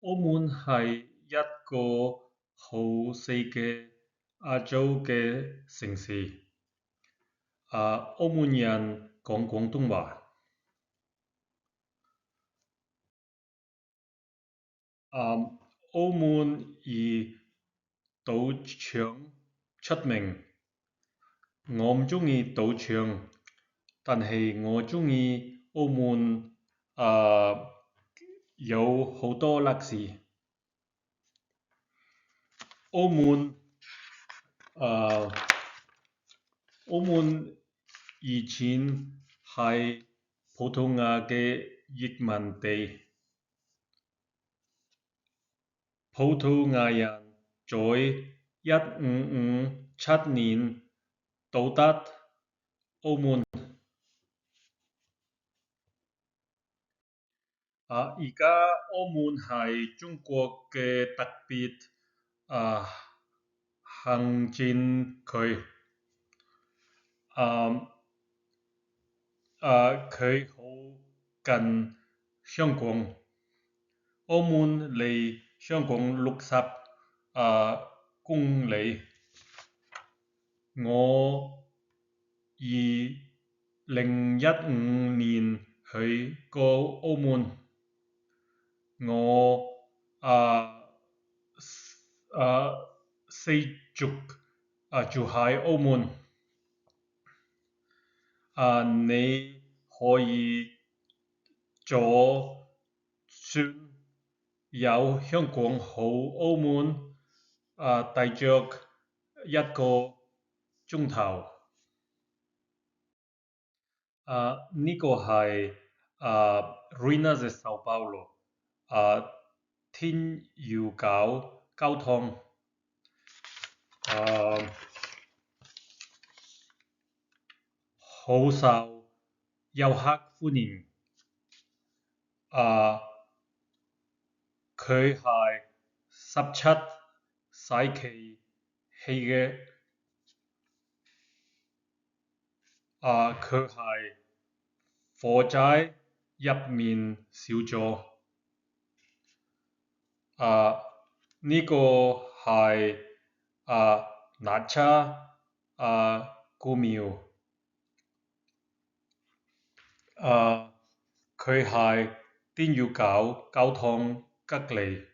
澳門係一個好細嘅亞洲嘅城市。澳門人講廣東話。澳門以賭場出名。我唔鍾意賭場，但係我鍾意澳門有好多歷史。澳門澳門以前係葡萄牙嘅殖民地。葡萄牙人在1557年到達澳門。而家澳門係中國嘅特別行政區。佢好近香港。澳門離香港60公里。我2015年去過澳門。我住喺澳門。你可以坐船由香港去澳門，大約1個鐘頭。呢個係Ruínas de Sao Paulo，天主教教堂。好受遊客歡迎。佢係17世紀起嘅。佢係火災入面燒咗。呢個係哪吒古廟。佢係天主教教堂隔離。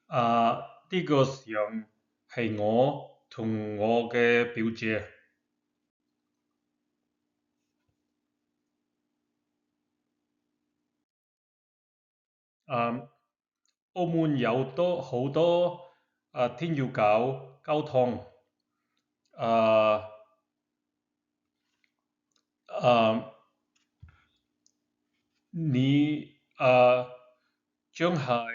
呢個相係我同我嘅表姐。澳門有好多天主教教堂。你將係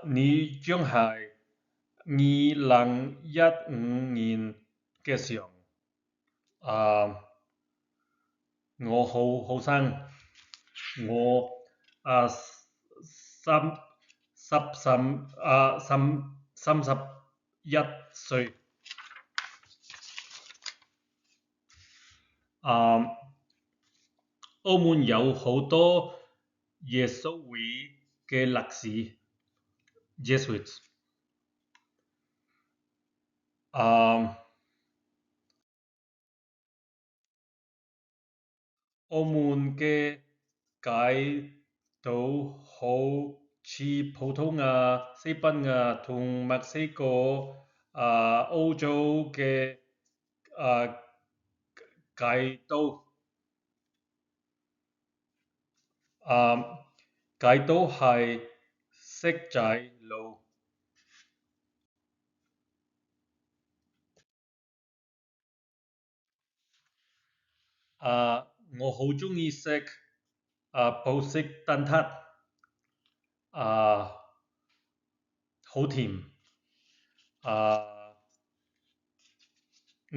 你將係2015年嘅相。我好後生。我31歲。澳門有好多耶穌會嘅歷史。Jesuits。澳門嘅街道好似葡萄牙、西班牙同墨西哥歐洲嘅街道。街道係石仔路。我好鍾意食葡式蛋撻。好甜。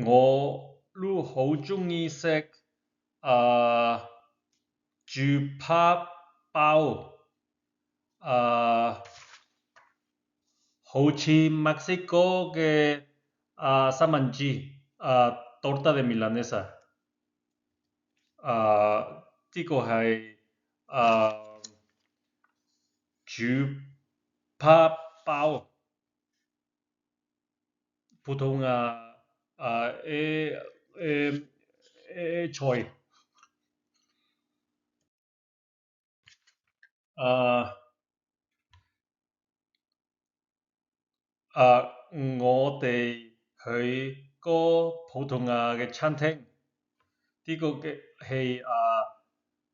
我都好鍾意食豬扒包。好似墨西哥嘅三文治。torta de milanesa，呢個係豬扒包，普通菜，我哋去個普通嘅餐廳，呢個嘅係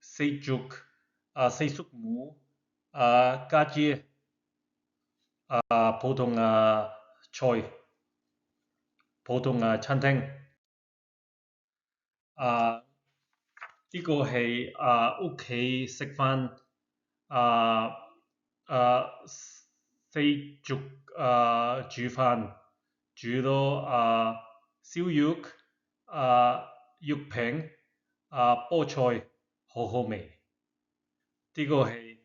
四叔母家姐普通菜，普通餐廳。呢個係屋企食飯，四族煮飯，煮到燒肉，肉餅，菠菜，好好味。呢個係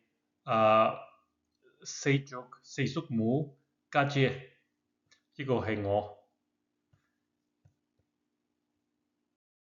四叔母家姐，呢個係我。